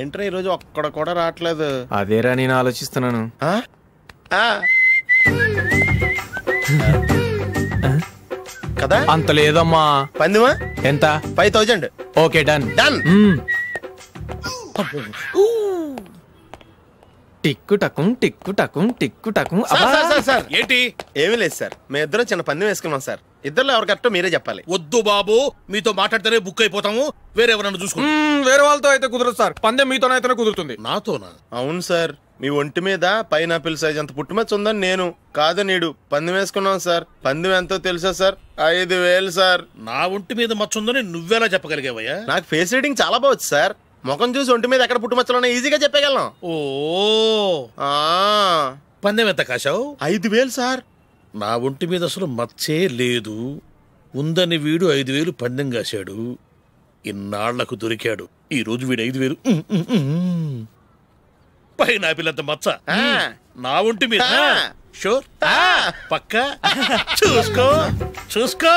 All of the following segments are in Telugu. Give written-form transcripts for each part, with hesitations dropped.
ఏంట్రా ఈరోజు ఒక్కడ కూడా రావట్లేదు. అదేరా నేను ఆలోచిస్తున్నాను. కదా అంత లేదమ్మా. పందిమా ఎంత? 5000. Okay done done. టిక్కు టకుం టిక్కు టకుం టిక్కు టకుం. సార్ ఏంటి? ఏమీ లేదు సార్, మేము ఇద్దరం చిన్న పందెం వేసుకున్నాం సార్. ఇద్దరు ఎవరు కరెక్టో మీరే చెప్పాలి. వద్దు బాబు, మీతో మాట్లాడితేనే బుక్ అయిపోతాము. వేరే ఎవరన్నా చూసుకుంటాం. వేరే వాళ్ళతో అయితే కుదరదు సార్, పందెం మీతోనైతేనే కుదురుతుంది. నాతోనా? అవును సార్, మీ ఒంటి మీద పైనాపిల్ సైజ్ అంత పుట్టుమచ్చ ఉందని నేను కాదు నీడు పందెం వేసుకున్నాం సార్. పందెం ఎంతో తెలుసా సార్? 5000 సార్. నా ఒంటి మీద మచ్చ ఉందని నువ్వెలా చెప్పగలిగావయ్యా? నాకు ఫేస్ రీడింగ్ చాలా బాగుంది సార్. ముఖం చూసి ఒంటి మీద ఎక్కడ పుట్టుమచ్చలో ఈజీగా చెప్పగలను. ఓ పందెం ఎంత కాశావు? 5000 సార్. నా ఒంటి మీద అసలు మచ్చే లేదు. ఉందని వీడు 5000 పందెం కాశాడు. ఇన్నాళ్లకు దొరికాడు. ఈ రోజు వీడు 5000. పైన పిల్లంత మచ్చ నా ఒంటి మీద. షూర్ పక్క చూసుకో చూసుకో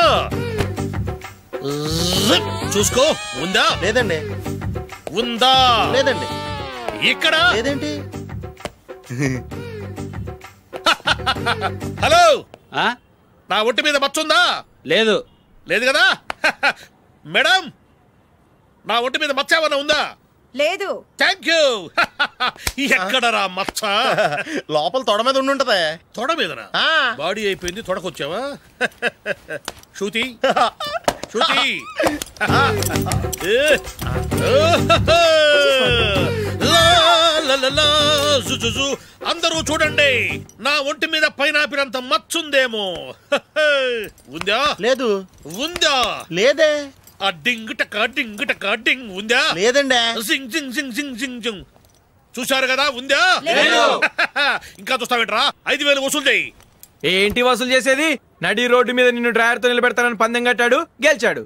చూసుకో. ఉందా? లేదండి. ఉందా? లేదండి. ఇక్కడ లేదేంటి? హలో, నా ఒంటి మీద మచ్చ ఉందా? లేదు. లేదు కదా? మేడం, నా ఒంటి మీద మచ్చ ఏమన్నా ఉందా? లేదు. Thank you. ఎక్కడరా మచ్చ? లోపల తొడ మీద ఉండుంటదే. తొడ మీదనా? బాడీ అయిపోయింది, తొడకొచ్చావా? శృతి శృతి, అందరూ చూడండి, నా ఒంటి మీద పైనాపిల్ అంత మచ్చుందేమో. ఉందా? లేదు. ఉందా? లేదే. ఆ డింగ్ టక డింగ్ టక డింగ్ ఉందా? లేదండి. జింగ్ జింగ్ జింగ్ జింగ్ జింగ్ జింగ్. చూశారు కదా? ఉందా? ఇంకా చూస్తావేంట్రా? 5000 వసూలు చేయి. ఏంటి వసూలు చేసేది? నడి రోడ్డు మీద నిన్ను డ్రైవర్ తో నిలబెడతానని పందెం కట్టాడు, గెలిచాడు.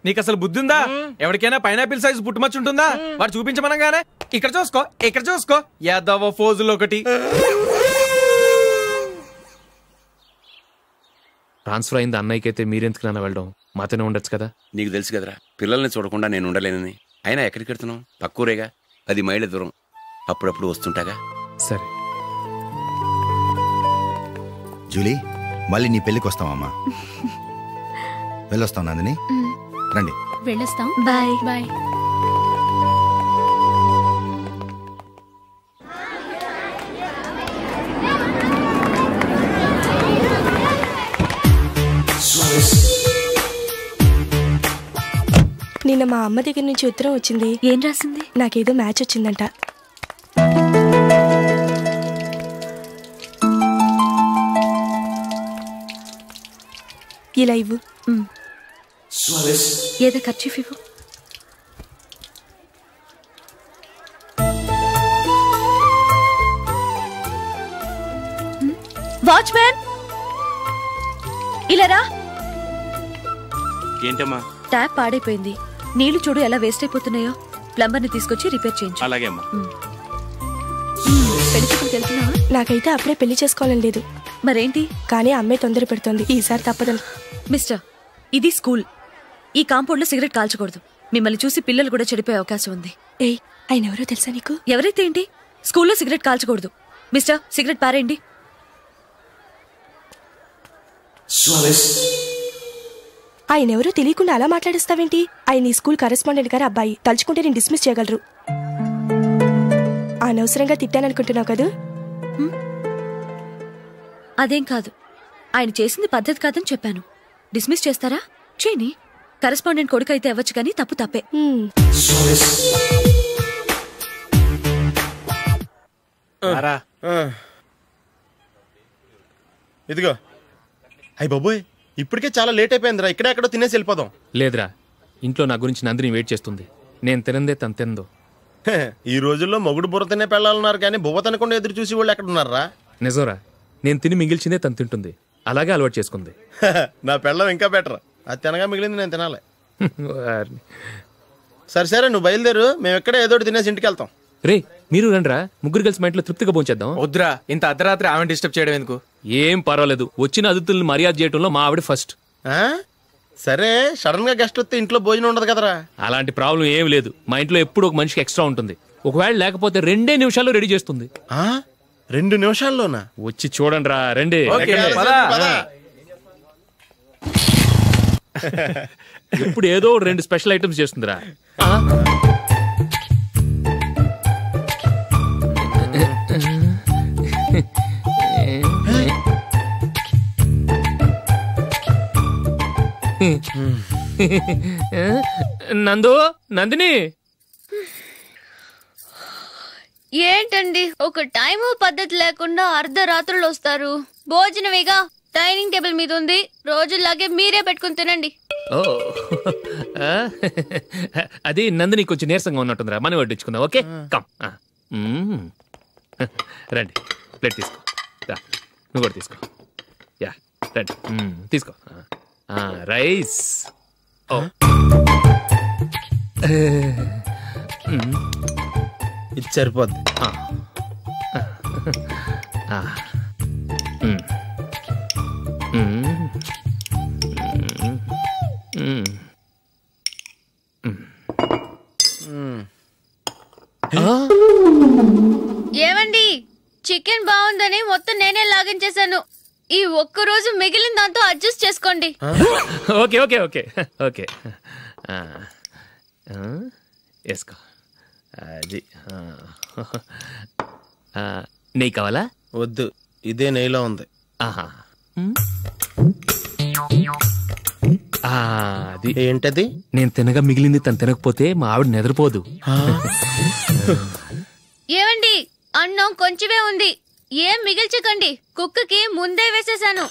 నీకు అసలు బుద్ధి ఉందా? ఎవరికైనా పైనాపిల్ సైజ్ పుట్టుమచ్చు ఉంటుందా? వాడు చూపించమనగానే ఇక్కడ చూసుకో ఇక్కడ చూసుకో యాదవ ఫోజులు ఒకటి. ట్రాన్స్ఫర్ అయింది అన్నయ్యకి అయితే మీరెందుకు నాన్న వెళ్ళడం? మాతోనే ఉండొచ్చు కదా. నీకు తెలుసు కదరా, పిల్లల్ని చూడకుండా నేను ఉండలేనని. అయినా ఎక్కడికి వెళ్తున్నావు? పక్కూరేగా, 10 మైళ్ళ దూరం. అప్పుడప్పుడు వస్తుంటాగా. సరే జూలీ, మళ్ళీ నీ పెళ్ళికి వస్తామమ్మా. వెళ్ళొస్తాం నందిని, రండి. వెళ్ళొస్తాం. Bye bye. నిన్న మా అమ్మ దగ్గర నుంచి ఉత్తరం వచ్చింది. ఏం రాసింది? నాకేదో మ్యాచ్ వచ్చిందంట. ఇలా ఇవ్వు. ఏదో కర్చీఫ్ ఇవ్వు. వాచ్మ్యాన్, ఇలా రా. ఏంటమ్మా? ట్యాప్ పాడైపోయింది. నీళ్లు చూడు ఎలా వేస్ట్ అయిపోతున్నాయో. ప్లంబర్ ని తీసుకొచ్చి రిపేర్ చేయించు. అలాగే అమ్మా. పెళ్లి చూపులకు వెళ్తున్నావా? నాకైతే అప్పుడే పెళ్లి చేసుకోవాలని లేదు. మరేంటి? కానీ అమ్మే తొందర పెడుతోంది. ఈసారి తప్పదని. మిస్టర్, ఇది స్కూల్. ఈ కాంపౌండ్ లో సిగరెట్ కాల్చకూడదు. మిమ్మల్ని చూసి పిల్లలు కూడా చెడిపోయే అవకాశం ఉంది. ఏయ్, ఆయన ఎవరో తెలుసా నీకు? ఎవరైతే ఏంటి? స్కూల్లో సిగరెట్ కాల్చకూడదు. మిస్టర్, సిగరెట్ పారేయండి. ఆయన ఎవరో తెలియకుండా అలా మాట్లాడిస్తావేంటి? ఆయన ఈ స్కూల్ కరెస్పాండెంట్ గారి అబ్బాయి. తలుచుకుంటే నేను డిస్మిస్ చేయగలరు. అనవసరంగా తిట్టాననుకుంటున్నావు కదా? అదేం కాదు, ఆయన చేసింది పద్ధతి కాదని చెప్పాను. డిస్మిస్ చేస్తారా? చేయని. కరెస్పాండెంట్ కొడుకు అయితే అవ్వచ్చు కానీ తప్పు తప్పే. ఇదిగో. అయ్య బాబోయ్, ఇప్పటికే చాలా లేట్ అయిపోయిందిరా. ఇక్కడే ఎక్కడో తినేసి వెళ్ళిపోదాం. లేదురా, ఇంట్లో నా గురించి నందిని వెయిట్ చేస్తుంది. నేను తినందే తను తిందో. ఈ రోజుల్లో మొగుడు బుర్ర తినే పెళ్ళాలన్నారు కానీ బువ్వ తినకుండా ఎదురు చూసి వాళ్ళు ఎక్కడ ఉన్నారా? నిజంరా, నేను తిని మిగిల్చిందే తను తింటుంది. అలాగే అలవాటు చేసుకుంది. నా పెళ్ళం ఇంకా బెటర్. అది తినగా మిగిలింది నేను తినాలి. సరే సరే, నువ్వు బయలుదేరు. మేము ఎక్కడ ఏదో తినేసి ఇంటికి వెళ్తాం. రే, మీరు రండిరా, ముగ్గురు కలిసి మా ఇంట్లో తృప్తిగా పోంచేద్దాం. వద్దురా, ఇంత అర్ధరాత్రి ఆమె డిస్టర్బ్ చేయడం ఎందుకు? ఏం పర్వాలేదు. వచ్చిన అతిథుల్ని మర్యాద చేయడంలో మా ఆవిడ ఫస్ట్. సరే సడన్ గా గెస్ట్ వస్తే ఇంట్లో భోజనం ఉండదు కదరా. అలాంటి ప్రాబ్లం ఏమి లేదు. మా ఇంట్లో ఎప్పుడు ఒక మనిషికి ఎక్స్ట్రా ఉంటుంది. ఒకవేళ లేకపోతే 2 నిమిషాల్లో రెడీ చేస్తుంది. 2 నిమిషాల్లోనా? వచ్చి చూడండి రా, రండి. ఇప్పుడు ఏదో 2 స్పెషల్ ఐటమ్స్ చేస్తుందిరా. నందిని ఏంటండి ఒక టైము పద్ధతి లేకుండా అర్ధరాత్రులు వస్తారు. భోజనమేగా డైనింగ్ టేబుల్ మీద ఉంది, రోజులాగే మీరే పెట్టుకుని తినండి. అది నందిని కొంచెం నీరసంగా ఉన్నట్టుందిరా, మనం వడ్డించుకుందాం. Okay come. రండి, ప్లేట్ తీసుకో. నువ్వు కూడా తీసుకో. యా రండి, తీసుకో. రైస్. ఇది సరిపోద్ది. ఏమండి, చికెన్ బాగుందని మొత్తం నేనే లాగించేశాను. ఈ ఒక్కరోజు మిగిలిన దాంతో అడ్జస్ట్ చేసుకోండి. ఓకే ఓకే ఓకే ఓకే వేసుకో. అది నెయ్యి కావాలా? వద్దు, ఇదే నెయ్యిలో ఉంది. అది ఏంటది? నేను తినగా మిగిలింది తను తినకపోతే మా ఆవిడ నిద్రపోదు. ఏమండి, అన్నం కొంచెమే ఉంది, ఏం మిగిల్చకండి. కుక్కకి ముందే వేసేసాను.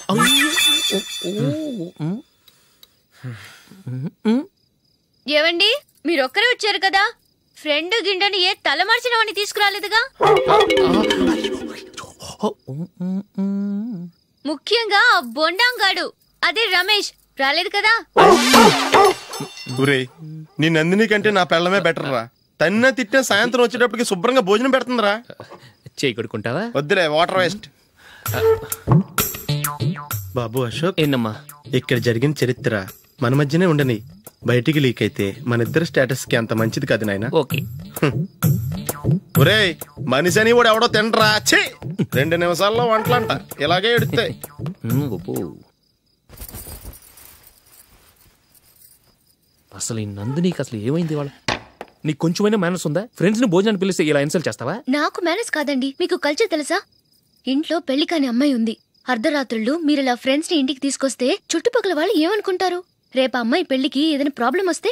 ఏవండి, మీరొక్కరే వచ్చారు కదా, ఫ్రెండ్ గిండెని ఏ తలమార్చిన వాడిని తీసుకురాలేదుగా. ముఖ్యంగా బొండాంగాడు, అదే రమేష్ రాలేదు కదా. నీ నందిని కంటే నా పెళ్ళమే బెటర్ రా. తన్న తిట్టిన సాయంత్రం వచ్చేటప్పటికి శుభ్రంగా భోజనం పెడుతుందిరా. చేయి కొడుకుంటావా? వద్దులే, వాటర్ వేస్ట్. బాబు అశోక్, ఏంటమ్మా ఇక్కడ జరిగిన చరిత్ర మన మధ్యనే ఉండని, బయటికి లీక్ అయితే మన ఇద్దరు స్టేటస్ కి అంత మంచిది కాదు నాయన. ఓకే. ఒరేయ్, మనిషి అని కూడా ఎవడో తినరా. 2 నిమిషాల్లో వంటలంట, ఇలాగే ఎడితే. అసలు ఈ నందినికి అసలు ఏమైంది? వాళ్ళ నీకు కొంచెమైనా మేనస్ ఉందా? ఫ్రెండ్స్ ని భోజనాన్ని పిలిస్తే ఇలా ఇన్సల్ట్ చేస్తావా? నాకు మేనస్ కాదండి, మీకు కల్చర్ తెలుసా? ఇంట్లో పెళ్లి కాని అమ్మాయి ఉంది. అర్ధరాత్రుళ్ళు మీరు ఇలా ఫ్రెండ్స్ ని ఇంటికి తీసుకొస్తే చుట్టుపక్కల వాళ్ళు ఏమనుకుంటారు? రేపు అమ్మాయి పెళ్లికి ఏదైనా ప్రాబ్లం వస్తే?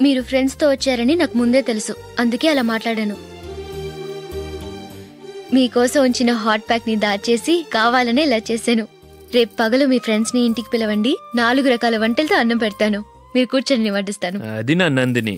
మీరు ఫ్రెండ్స్ తో వచ్చారని నాకు ముందే తెలుసు, అందుకే అలా మాట్లాడాను. మీకోసం ఉంచిన హాట్ ప్యాక్ ని దాచేసి కావాలనే ఇలా చేశాను. రేపు పగలు మీ ఫ్రెండ్స్ ని ఇంటికి పిలవండి, 4 రకాల వంటలతో అన్నం పెడతాను. మీరు కూర్చొని వడ్డిస్తాను. అది నా Nandini.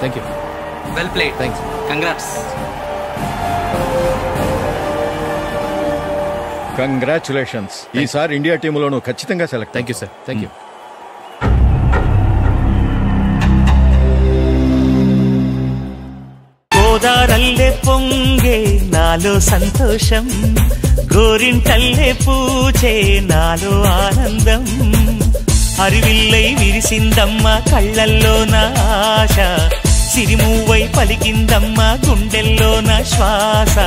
Thank you. Well played. Thanks. Congrats. Congratulations. ఈసారి ఇండియా టీంలోనూ ఖచ్చితంగా select. Thank you sir. Thank you. గోదారల్లే పొంగే నా నాలో సంతోషం గోరింటల్లే పూచే నాలో ఆనందం హరివిల్లై విరిసిందమ్మ కళ్ళల్లో నా ఆశ సిరిమూవై పలికిందమ్మ గుండెల్లో నా శ్వాస